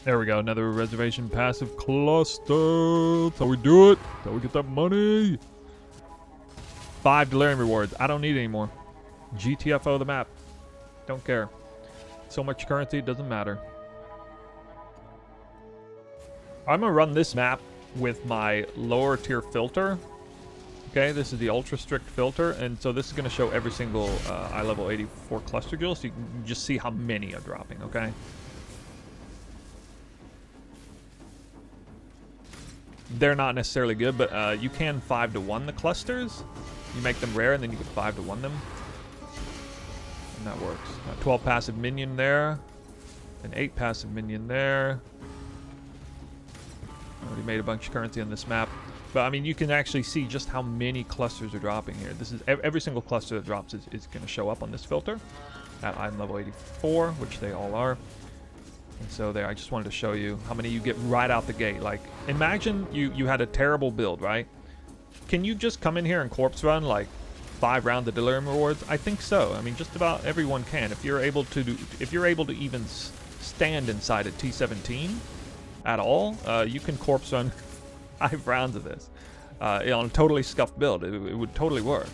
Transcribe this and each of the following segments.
There we go. Another reservation passive cluster. That's how we do it. That's how we get that money. 5 delirium rewards. I don't need any more. GTFO the map. Don't care. So much currency, it doesn't matter. I'm going to run this map with my lower tier filter. Okay, this is the ultra strict filter. And so this is going to show every single eye level 84 cluster jewel. So you can just see how many are dropping, okay? They're not necessarily good, but you can 5-to-1 the clusters. You make them rare, and then you can 5-to-1 them. And that works. 12 passive minion there. An 8 passive minion there. Already made a bunch of currency on this map. But, I mean, you can actually see just how many clusters are dropping here. This is every single cluster that drops is going to show up on this filter. At item level 84, which they all are. And so there, I just wanted to show you how many you get right out the gate. Like, imagine you had a terrible build, right? Can you just come in here and corpse run, like, 5 rounds of delirium rewards? I think so. I mean, just about everyone can. If you're able to even stand inside a T17 at all, you can corpse run 5 rounds of this on a totally scuffed build. It would totally work.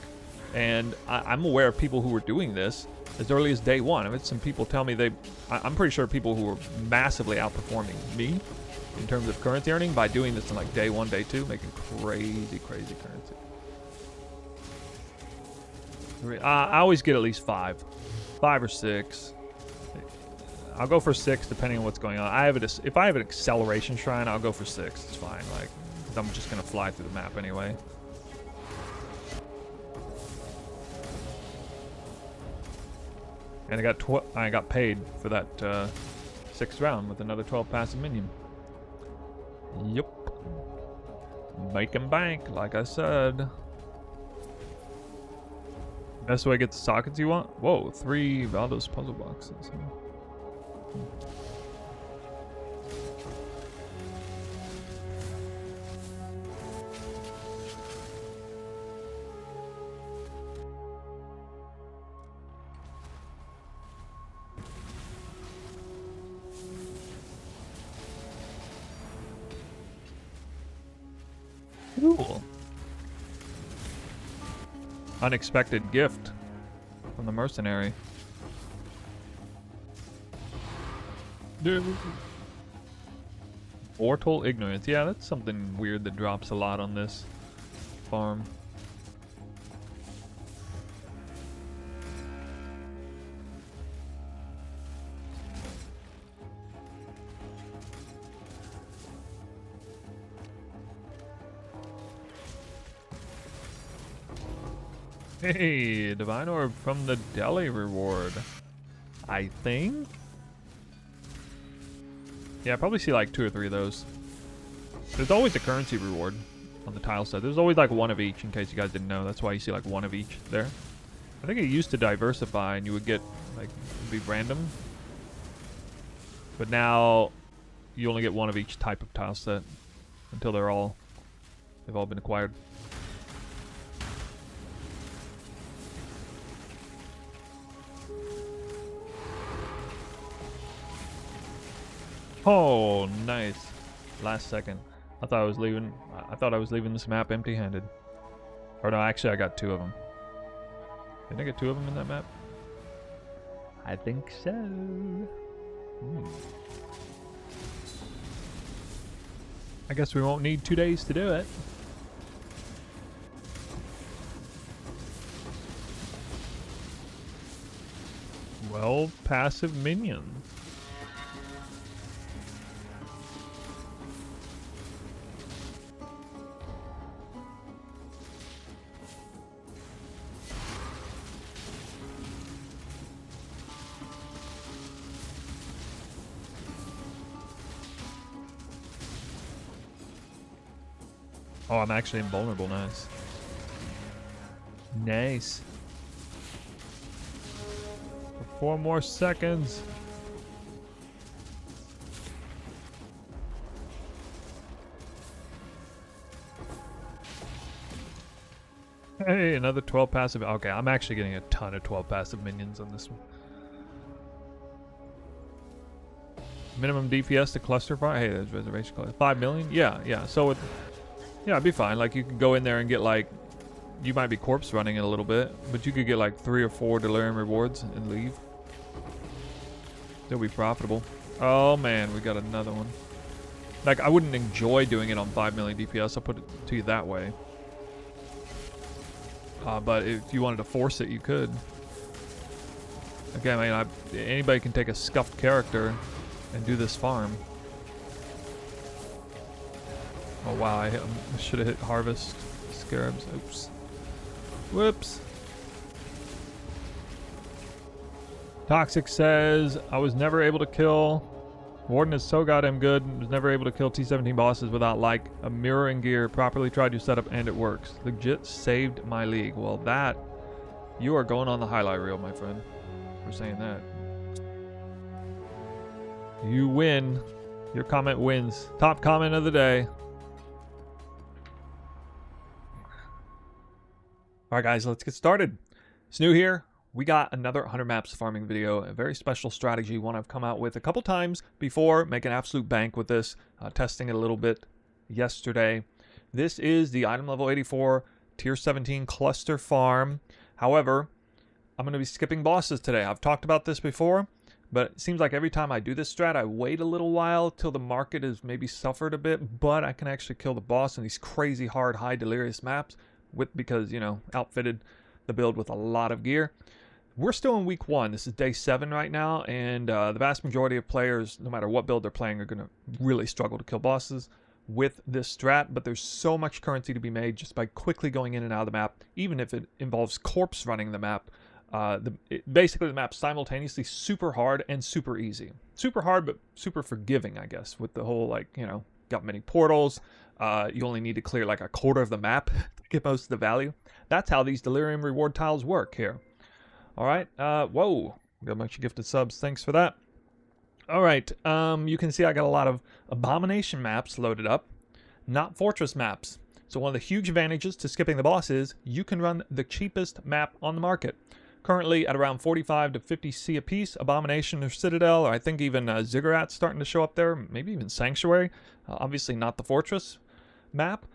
And I'm aware of people who were doing this as early as day 1. I mean, some people tell me I'm pretty sure people who were massively outperforming me in terms of currency earning by doing this in like day 1, day 2, making crazy currency. I always get at least 5 or 6. I'll go for 6 depending on what's going on. If I have an acceleration shrine, I'll go for 6. It's fine, like, 'cause I'm just gonna fly through the map anyway. And I got paid for that 6th round with another 12 passive minion. Yup. Making bank, like I said. Best way to get the sockets you want? Whoa, 3 Valdos puzzle boxes. Cool. Unexpected gift from the mercenary. Volatile ignorance. Yeah, that's something weird that drops a lot on this farm. Hey, Divine Orb from the Deli reward. I think? Yeah, I probably see like 2 or 3 of those. There's always a currency reward on the tile set. There's always like 1 of each, in case you guys didn't know. That's why you see like 1 of each there. I think it used to diversify and you would get, like, it'd be random. But now, you only get 1 of each type of tile set until they've all been acquired. Oh, nice. Last second. I thought I was leaving this map empty-handed. Or no, actually I got 2 of them. Did I get 2 of them in that map? I think so. I guess we won't need 2 days to do it. Well, passive minions. Oh, I'm actually invulnerable. Nice. Nice. For 4 more seconds. Hey, another 12 passive. Okay, I'm actually getting a ton of 12 passive minions on this one. Minimum DPS to cluster fire. Hey, there's reservation cost. 5 million? Yeah. So, yeah, it'd be fine. Like, you could go in there and get, like, you might be corpse running it a little bit, but you could get, like, 3 or 4 delirium rewards and leave. They'll be profitable. Oh, man, we got another one. Like, I wouldn't enjoy doing it on 5 million DPS. I'll put it to you that way. But if you wanted to force it, you could. Again, I mean, anybody can take a scuffed character and do this farm. Oh wow, I should have hit harvest scarabs. Oops. Whoops. Toxic says, I was never able to kill. Warden is so goddamn good. Was never able to kill T17 bosses without like a mirroring gear. Properly tried your setup and it works. Legit saved my league. Well, that, you are going on the highlight reel, my friend. For saying that. You win. Your comment wins. Top comment of the day. Alright guys, let's get started. It's new here. We got another 100 maps farming video. A very special strategy. One I've come out with a couple times before. Make an absolute bank with this. Testing it a little bit yesterday. This is the item level 84 tier 17 cluster farm. However, I'm going to be skipping bosses today. I've talked about this before. But it seems like every time I do this strat, I wait a little while till the market has maybe suffered a bit, but I can actually kill the boss in these crazy hard, high delirious maps because, you know, outfitted the build with a lot of gear. We're still in week 1. This is day 7 right now, and the vast majority of players, no matter what build they're playing, are going to really struggle to kill bosses with this strat, but there's so much currency to be made just by quickly going in and out of the map, even if it involves corpse running the map. Basically the map's simultaneously super hard and super easy. Super hard, but super forgiving, I guess, with the whole, like, you know, got many portals. You only need to clear like a quarter of the map to get most of the value. That's how these delirium reward tiles work here. All right. Whoa. Got a bunch of gifted subs. Thanks for that. All right. You can see I got a lot of abomination maps loaded up, not fortress maps. So one of the huge advantages to skipping the boss is you can run the cheapest map on the market. Currently at around 45 to 50 C a piece. Abomination or Citadel, or I think even Ziggurat's starting to show up there. Maybe even Sanctuary. Obviously not the Fortress map,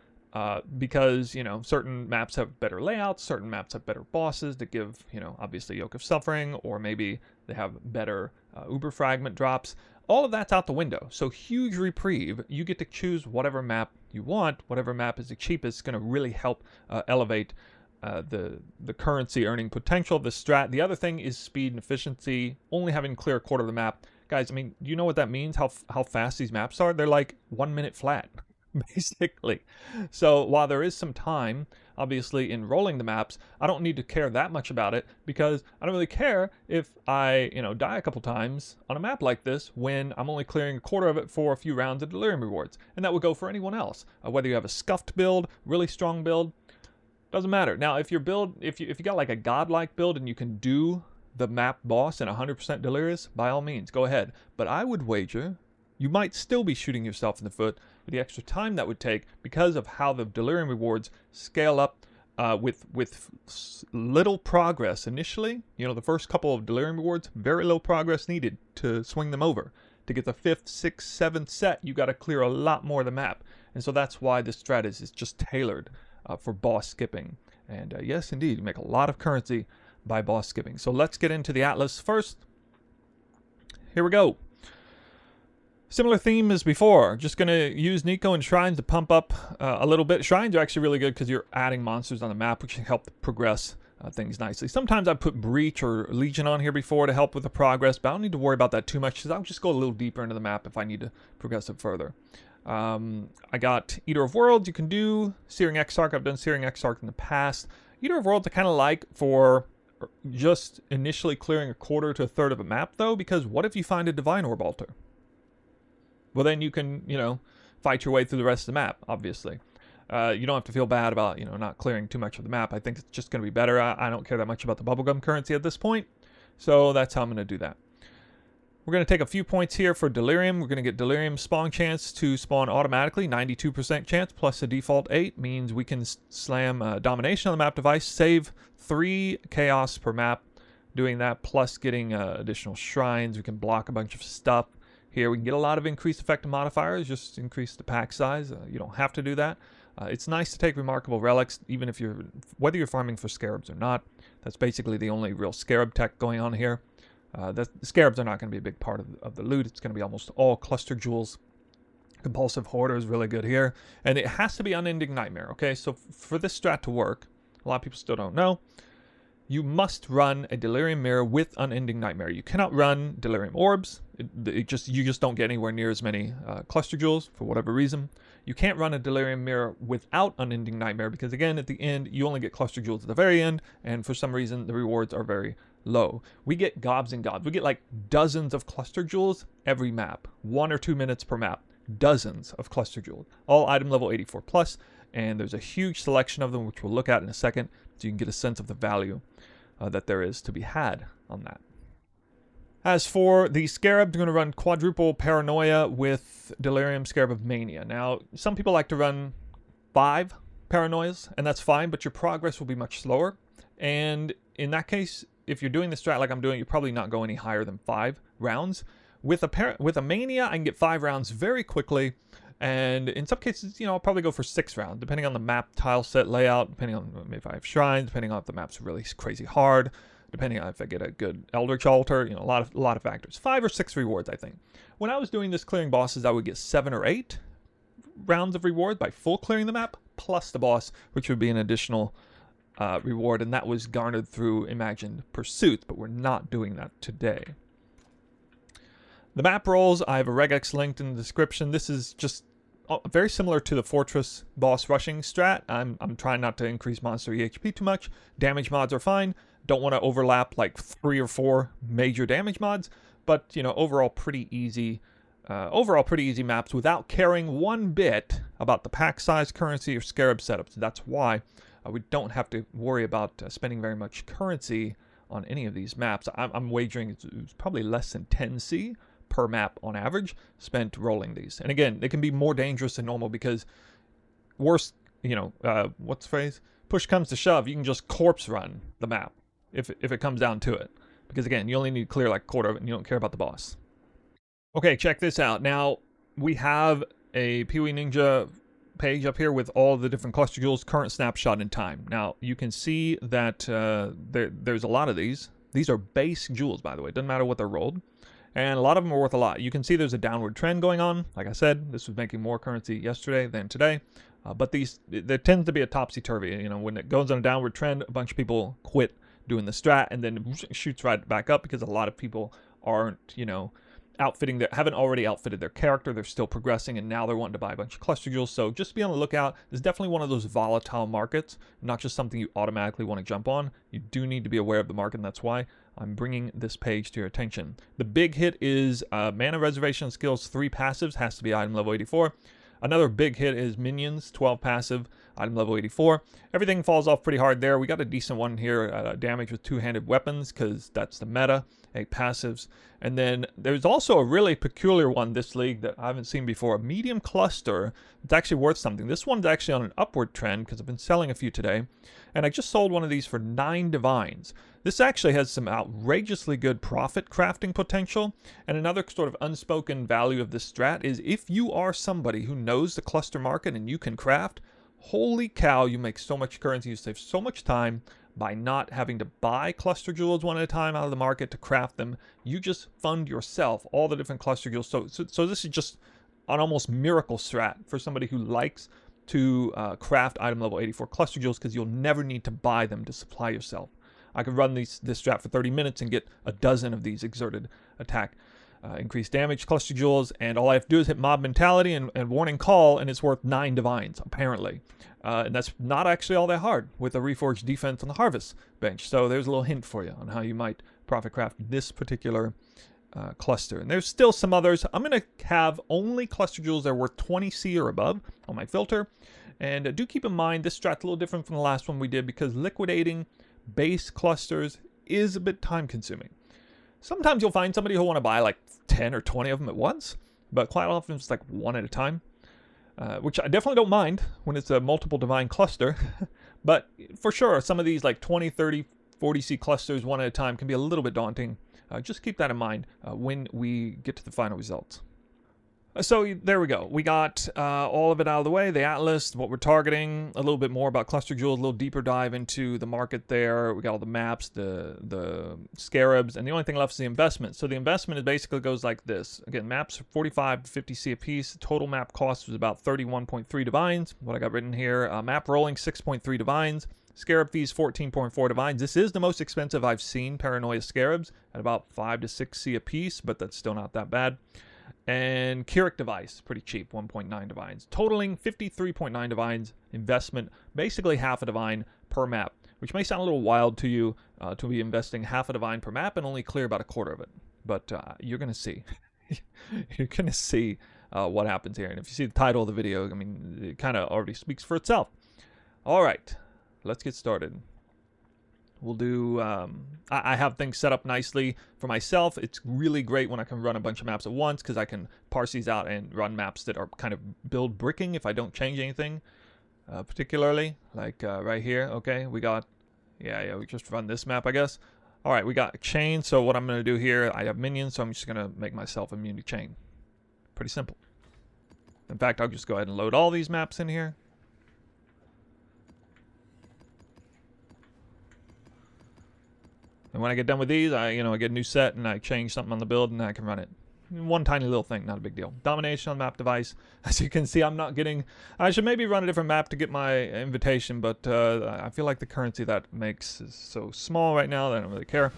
because, you know, certain maps have better layouts, certain maps have better bosses that give, you know, obviously Yoke of Suffering, or maybe they have better Uber Fragment drops. All of that's out the window. So huge reprieve. You get to choose whatever map you want. Whatever map is the cheapest is going to really help elevate the currency earning potential of the strat. The other thing is speed and efficiency. Only having to clear a quarter of the map. Guys, I mean, you know what that means? How fast these maps are? They're like 1 minute flat, basically. So while there is some time, obviously, in rolling the maps, I don't need to care that much about it because I don't really care if I, you know, die a couple times on a map like this when I'm only clearing a quarter of it for a few rounds of delirium rewards. And that would go for anyone else. Whether you have a scuffed build, really strong build, doesn't matter. Now, if your build, if you got like a godlike build and you can do the map boss in 100% delirious, by all means, go ahead. But I would wager you might still be shooting yourself in the foot with the extra time that would take because of how the delirium rewards scale up with little progress initially. You know, the first couple of delirium rewards, very little progress needed to swing them over. To get the 5th, 6th, 7th set, you got to clear a lot more of the map. And so that's why this strat is just tailored for boss skipping. And yes, indeed, you make a lot of currency by boss skipping. So let's get into the Atlas first. Here we go. Similar theme as before. Just going to use Nico and Shrines to pump up a little bit. Shrines are actually really good because you're adding monsters on the map, which can help progress things nicely. Sometimes I put Breach or Legion on here before to help with the progress, but I don't need to worry about that too much because I'll just go a little deeper into the map if I need to progress it further. I got Eater of Worlds. You can do Searing Exarch. I've done Searing Exarch in the past. Eater of Worlds I kind of like for just initially clearing a quarter to a third of a map, though, because what if you find a Divine Orb altar? Well, then you can, you know, fight your way through the rest of the map, obviously. You don't have to feel bad about, you know, not clearing too much of the map. I think it's just going to be better. I don't care that much about the bubblegum currency at this point, so that's how I'm going to do that. We're going to take a few points here for Delirium. We're going to get Delirium spawn chance to spawn automatically. 92% chance plus a default 8 means we can slam Domination on the map device, save 3 chaos per map doing that, plus getting additional shrines. We can block a bunch of stuff Here we can get a lot of increased effective modifiers, just increase the pack size. You don't have to do that. It's nice to take remarkable relics, even if whether you're farming for scarabs or not. That's basically the only real scarab tech going on here. The scarabs are not going to be a big part of the loot. It's going to be almost all cluster jewels. Compulsive Hoarder is really good here. And it has to be Unending Nightmare, okay? So for this strat to work, a lot of people still don't know, you must run a Delirium Mirror with Unending Nightmare. You cannot run Delirium Orbs. You just don't get anywhere near as many cluster jewels for whatever reason. You can't run a Delirium Mirror without Unending Nightmare because, again, at the end, you only get cluster jewels at the very end, and for some reason, the rewards are very low. We get gobs and gobs. We get like dozens of cluster jewels every map, 1 or 2 minutes per map. Dozens of cluster jewels, all item level 84 plus, and there's a huge selection of them, which we'll look at in a second, so you can get a sense of the value that there is to be had on that. As for the Scarab, you're going to run quadruple Paranoia with Delirium Scarab of Mania. Now, some people like to run 5 Paranoias, and that's fine, but your progress will be much slower. And in that case, if you're doing the strat like I'm doing, you're probably not going any higher than 5 rounds. With a Mania, I can get 5 rounds very quickly. And in some cases, I'll probably go for 6 rounds, depending on the map tile set layout, depending on if I have shrines, depending on if the map's really crazy hard, depending on if I get a good eldritch altar, a lot of factors. 5 or 6 rewards, I think. When I was doing this clearing bosses, I would get 7 or 8 rounds of reward by full clearing the map, plus the boss, which would be an additional reward, and that was garnered through imagined pursuits, but we're not doing that today. The map rolls, I have a regex linked in the description. This is just very similar to the Fortress boss rushing strat. I'm trying not to increase monster EHP too much. Damage mods are fine. Don't want to overlap like 3 or 4 major damage mods, but overall pretty easy maps without caring one bit about the pack size, currency, or scarab setups. That's why we don't have to worry about spending very much currency on any of these maps. I'm wagering it's probably less than 10C per map on average spent rolling these. And again, they can be more dangerous than normal because worst, what's the phrase? Push comes to shove, you can just corpse run the map if it comes down to it. Because again, you only need to clear like a quarter of it and you don't care about the boss. Okay, check this out. Now, we have a PoE Ninja page up here with all the different cluster jewels, current snapshot in time. Now, you can see that there's a lot of these. These are base jewels, by the way. It doesn't matter what they're rolled. And a lot of them are worth a lot. You can see there's a downward trend going on. Like I said, this was making more currency yesterday than today. But there tends to be a topsy-turvy. When it goes on a downward trend, a bunch of people quit doing the strat and then it shoots right back up because a lot of people aren't, haven't already outfitted their character. They're still progressing and now they're wanting to buy a bunch of cluster jewels. So just be on the lookout. It's definitely one of those volatile markets, not just something you automatically want to jump on. You do need to be aware of the market, and that's why I'm bringing this page to your attention. The big hit is mana reservation skills, 3 passives, has to be item level 84. Another big hit is minions, 12 passive, item level 84. Everything falls off pretty hard there. We got a decent one here, damage with 2-handed weapons, because that's the meta, 8 passives. And then there's also a really peculiar one this league that I haven't seen before, a medium cluster. It's actually worth something. This one's actually on an upward trend, because I've been selling a few today. And I just sold one of these for 9 divines. This actually has some outrageously good profit crafting potential. And another sort of unspoken value of this strat is if you are somebody who knows the cluster market and you can craft, holy cow, you make so much currency, you save so much time by not having to buy cluster jewels one at a time out of the market to craft them. You just fund yourself all the different cluster jewels. So this is just an almost miracle strat for somebody who likes to craft item level 84 cluster jewels, because you'll never need to buy them to supply yourself. I could run this strat for 30 minutes and get a dozen of these exerted attack, increased damage cluster jewels, and all I have to do is hit mob mentality and warning call, and it's worth 9 divines, apparently. And that's not actually all that hard with a reforged defense on the harvest bench. So there's a little hint for you on how you might profit craft this particular cluster. And there's still some others. I'm going to have only cluster jewels that are worth 20C or above on my filter. And do keep in mind, this strat's a little different from the last one we did because liquidating base clusters is a bit time consuming. Sometimes you'll find somebody who'll want to buy like 10 or 20 of them at once, but quite often it's like 1 at a time, which I definitely don't mind when it's a multiple divine cluster. But for sure, some of these like 20, 30, 40C clusters 1 at a time can be a little bit daunting just keep that in mind when we get to the final results. So there we go. We got all of it out of the way, the atlas, what we're targeting, a little bit more about cluster jewels, a little deeper dive into the market there. We got all the maps, the scarabs, and the only thing left is the investment. So the investment is basically goes like this. Again, maps 45 to 50 C a piece. Total map cost was about 31.3 divines. What I got written here, map rolling 6.3 divines. Scarab fees 14.4 divines. This is the most expensive I've seen Paranoia scarabs at about 5 to 6 C a piece, but that's still not that bad. And Keurig device, pretty cheap, 1.9 divines. Totaling 53.9 divines, investment, basically half a divine per map, which may sound a little wild to you to be investing half a divine per map and only clear about a quarter of it. But you're going to see. You're going to see what happens here. And if you see the title of the video, I mean, it kind of already speaks for itself. All right, let's get started. We'll do, I have things set up nicely for myself. It's really great when I can run a bunch of maps at once because I can parse these out and run maps that are kind of build bricking if I don't change anything particularly. Like right here, okay, we got, yeah, we just run this map, I guess. All right, we got a chain, so what I'm going to do here, I have minions, so I'm just going to make myself immune to chain. Pretty simple. In fact, I'll just go ahead and load all these maps in here. And when I get done with these, I get a new set and I change something on the build and I can run it. One tiny little thing, not a big deal. Domination on map device. As you can see, I'm not getting... I should maybe run a different map to get my invitation, but I feel like the currency that makes is so small right now that I don't really care.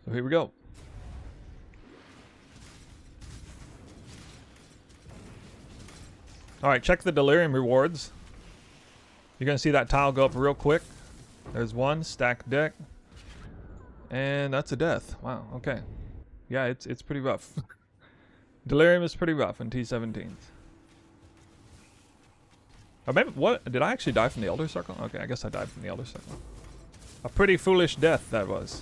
So here we go. Alright, check the delirium rewards. You're going to see that tile go up real quick. There's one, stacked deck. And that's a death. Wow, okay. Yeah, it's pretty rough. Delirium is pretty rough in T17s. Oh, maybe, what? Did I actually die from the Elder Circle? Okay, I guess I died from the Elder Circle. A pretty foolish death that was.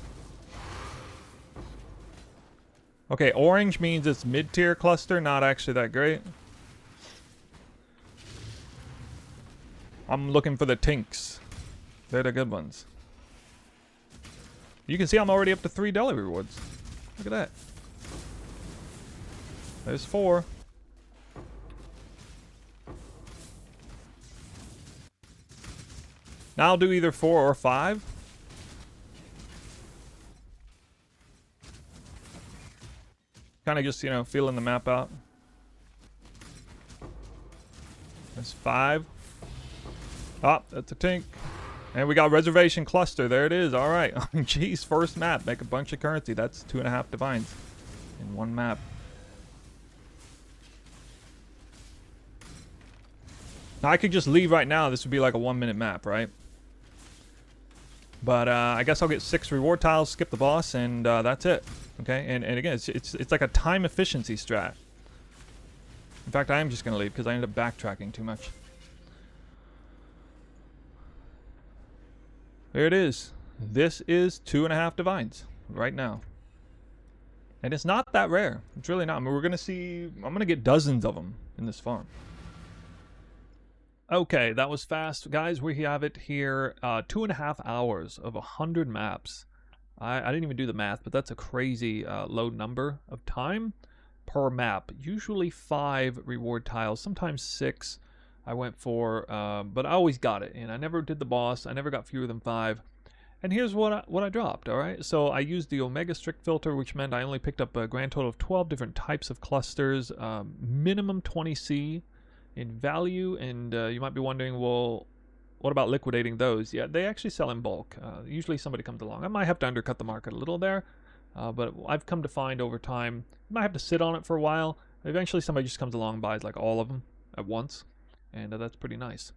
Okay, orange means it's mid-tier cluster, not actually that great. I'm looking for the tinks. They're the good ones. You can see I'm already up to 3 deli rewards. Look at that. There's 4. Now I'll do either 4 or 5. Kind of just, feeling the map out. There's 5. Oh, that's a tink. And we got reservation cluster. There it is. All right. Geez, first map. Make a bunch of currency. That's 2.5 divines in one map. Now I could just leave right now. This would be like a 1-minute map, right? But I guess I'll get 6 reward tiles, skip the boss, and that's it. Okay. And again, it's like a time efficiency strat. In fact, I am just gonna leave because I ended up backtracking too much. There it is. This is 2.5 divines right now. And it's not that rare. It's really not. I mean, we're going to see... I'm going to get dozens of them in this farm. Okay, that was fast. Guys, we have it here. 2.5 hours of 100 maps. I didn't even do the math, but that's a crazy low number of time per map. Usually 5 reward tiles, sometimes 6. I went for, but I always got it, and I never did the boss. I never got fewer than 5. And here's what I dropped, all right? So I used the Omega Strict filter, which meant I only picked up a grand total of 12 different types of clusters, minimum 20C in value, and you might be wondering, well, what about liquidating those? Yeah, they actually sell in bulk. Usually somebody comes along. I might have to undercut the market a little there, but I've come to find over time, you might have to sit on it for a while. Eventually somebody just comes along and buys like all of them at once. And that's pretty nice.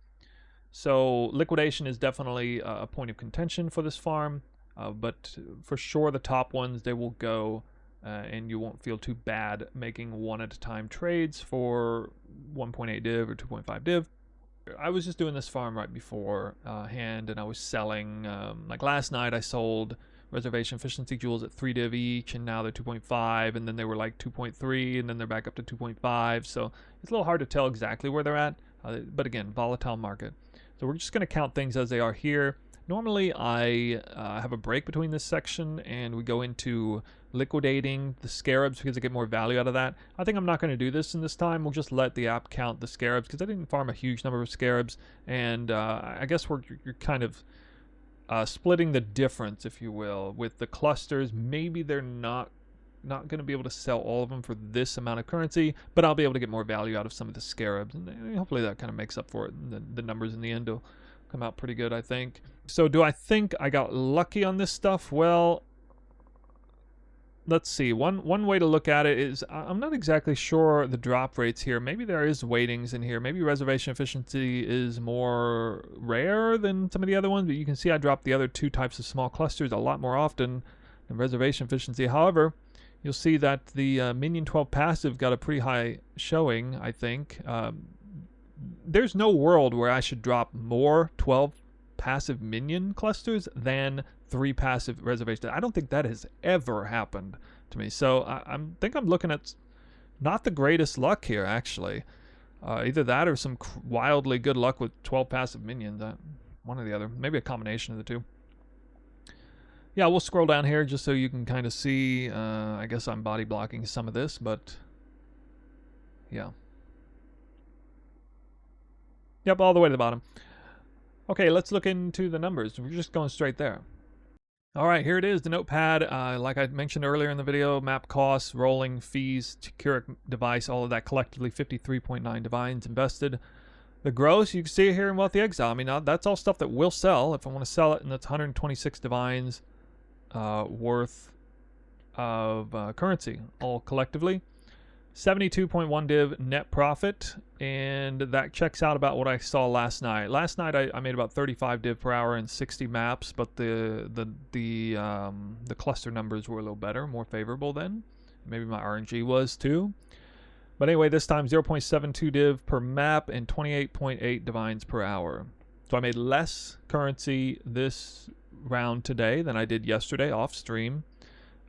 So liquidation is definitely a point of contention for this farm, but for sure the top ones, they will go and you won't feel too bad making one at a time trades for 1.8 div or 2.5 div. I was just doing this farm right before hand, and I was selling, like last night I sold reservation efficiency jewels at 3 div each, and now they're 2.5, and then they were like 2.3, and then they're back up to 2.5, so it's a little hard to tell exactly where they're at. But again, volatile market. So we're just going to count things as they are here. Normally I have a break between this section and we go into liquidating the scarabs because I get more value out of that. I think I'm not going to do this in this time. We'll just let the app count the scarabs because I didn't farm a huge number of scarabs, and I guess you're kind of splitting the difference, if you will, with the clusters. Maybe they're not going to be able to sell all of them for this amount of currency, but I'll be able to get more value out of some of the scarabs, and hopefully that kind of makes up for it. And the numbers in the end will come out pretty good, I think. So do I think I got lucky on this stuff? Well, let's see. One way to look at it is I'm not exactly sure the drop rates here. Maybe there is weightings in here. Maybe reservation efficiency is more rare than some of the other ones, but you can see I dropped the other two types of small clusters a lot more often than reservation efficiency. However, you'll see that the Minion 12 passive got a pretty high showing, I think. There's no world where I should drop more 12 passive minion clusters than 3 passive reservations. I don't think that has ever happened to me. So I think I'm looking at not the greatest luck here, actually. Either that or some wildly good luck with 12 passive minions. One or the other. Maybe a combination of the two. Yeah, we'll scroll down here just so you can kind of see. I guess I'm body blocking some of this, but yeah. Yep, all the way to the bottom. Okay, let's look into the numbers. We're just going straight there. All right, here it is, the notepad. Like I mentioned earlier in the video, map costs, rolling fees, Curic device, all of that collectively 53.9 divines invested. The gross, you can see it here in Wealthy Exile. I mean, that's all stuff that will sell if I want to sell it, and that's 126 divines worth of currency, all collectively. 72.1 div net profit, and that checks out about what I saw last night. Last night I made about 35 div per hour and 60 maps, but the cluster numbers were a little better, more favorable then. Maybe my RNG was too. But anyway, this time 0.72 div per map and 28.8 divines per hour. So I made less currency this round today than I did yesterday off stream.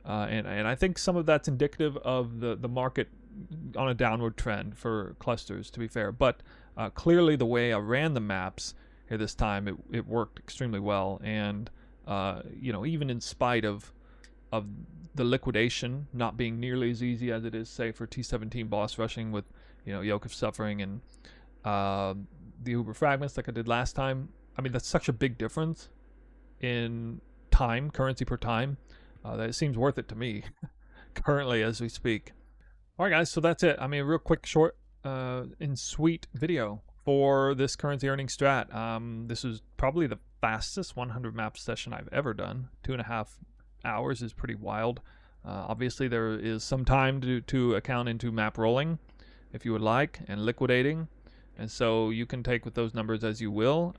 And I think some of that's indicative of the market on a downward trend for clusters, to be fair. But clearly the way I ran the maps here this time, it worked extremely well. And, you know, even in spite of the liquidation not being nearly as easy as it is, say, for T17 boss rushing with, you know, Yoke of Suffering and the Uber Fragments like I did last time. I mean, that's such a big difference in time, currency per time, that it seems worth it to me currently as we speak. All right, guys, so that's it. I mean, a real quick, short, and sweet video for this currency earning strat. This is probably the fastest 100 map session I've ever done. 2.5 hours is pretty wild. Obviously, there is some time to account into map rolling, if you would like, and liquidating. And so you can take with those numbers as you will.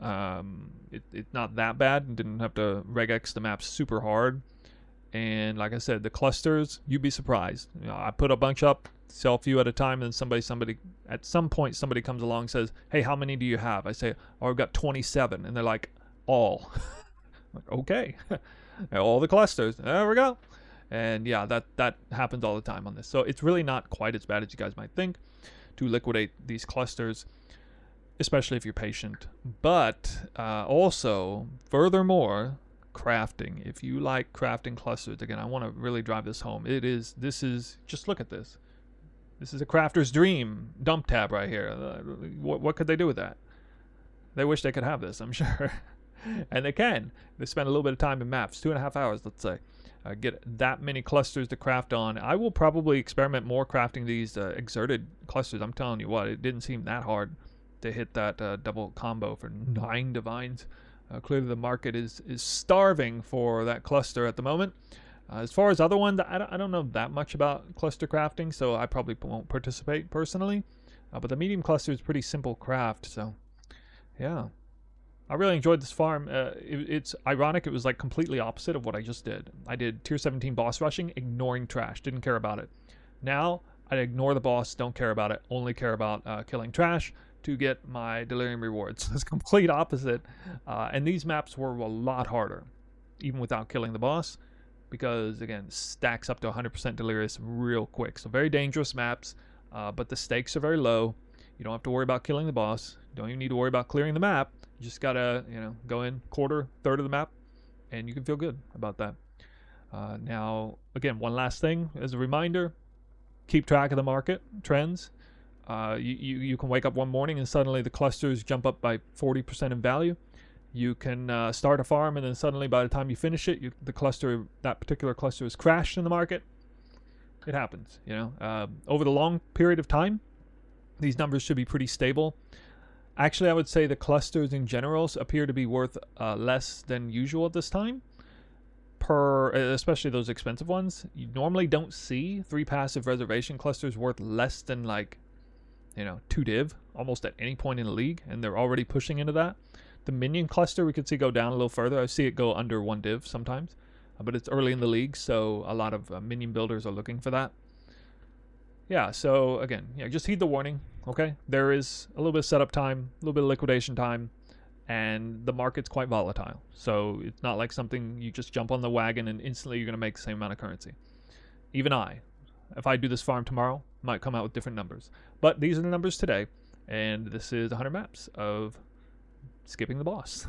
It's not that bad. You didn't have to regex the map super hard. And like I said, the clusters, you'd be surprised. You know, I put a bunch up, sell a few at a time, and somebody at some point somebody comes along and says, "Hey, how many do you have?" I say, "Oh, I've got 27," and they're like, "All." I'm like, okay, all the clusters. There we go. And yeah, that happens all the time on this. So it's really not quite as bad as you guys might think to liquidate these clusters, especially if you're patient. But also, furthermore, crafting. If you like crafting clusters, again, I want to really drive this home. This is just look at this. This is a crafter's dream dump tab right here. What could they do with that? They wish they could have this, I'm sure. And they can. They spend a little bit of time in maps, 2.5 hours, let's say. Get that many clusters to craft on. I will probably experiment more crafting these exerted clusters. I'm telling you what, it didn't seem that hard to hit that double combo for 9 divines. Clearly the market is starving for that cluster at the moment. As far as other ones, I don't know that much about cluster crafting, so I probably won't participate personally. But the medium cluster is pretty simple craft, so yeah. I really enjoyed this farm. It's ironic, it was like completely opposite of what I just did. I did tier 17 boss rushing, ignoring trash, didn't care about it. Now, I ignore the boss, don't care about it, only care about killing trash to get my delirium rewards. It's complete opposite. And these maps were a lot harder, even without killing the boss, because again, stacks up to 100% delirious real quick. So very dangerous maps, but the stakes are very low. You don't have to worry about killing the boss. You don't even need to worry about clearing the map. You just gotta, go in quarter, third of the map, and you can feel good about that. Now, again, one last thing as a reminder, keep track of the market trends. You can wake up one morning and suddenly the clusters jump up by 40% in value. You can start a farm and then suddenly by the time you finish it, that particular cluster has crashed in the market. It happens, over the long period of time, these numbers should be pretty stable. Actually, I would say the clusters in general appear to be worth less than usual at this time, especially those expensive ones. You normally don't see 3 passive reservation clusters worth less than 2 div almost at any point in the league, and they're already pushing into that. The minion cluster we could see go down a little further. I see it go under 1 div sometimes, but it's early in the league, so a lot of minion builders are looking for that. Yeah, so again, just heed the warning, okay? There is a little bit of setup time, a little bit of liquidation time, and the market's quite volatile. So it's not like something you just jump on the wagon and instantly you're going to make the same amount of currency. Even if I do this farm tomorrow, might come out with different numbers. But these are the numbers today, and this is 100 maps of skipping the boss.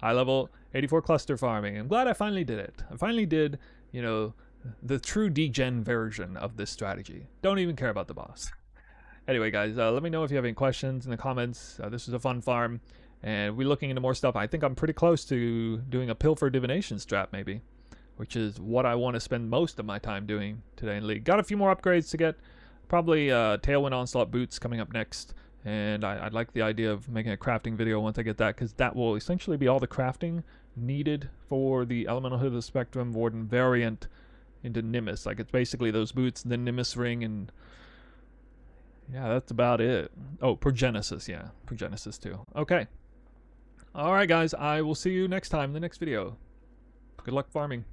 High level 84 cluster farming. I'm glad I finally did it. I finally did, the true degen version of this strategy. Don't even care about the boss. Anyway, guys, let me know if you have any questions in the comments. This was a fun farm, and we're looking into more stuff. I think I'm pretty close to doing a pilfer divination strat, maybe, which is what I want to spend most of my time doing today in League. Got a few more upgrades to get. Probably Tailwind Onslaught boots coming up next, and I'd like the idea of making a crafting video once I get that, because that will essentially be all the crafting needed for the Elemental Hood of the Spectrum Warden variant into Nimbus. It's basically those boots, the Nimbus ring, and yeah, that's about it. Oh, Progenesis, yeah, Progenesis too. Okay. All right, guys, I will see you next time in the next video. Good luck farming.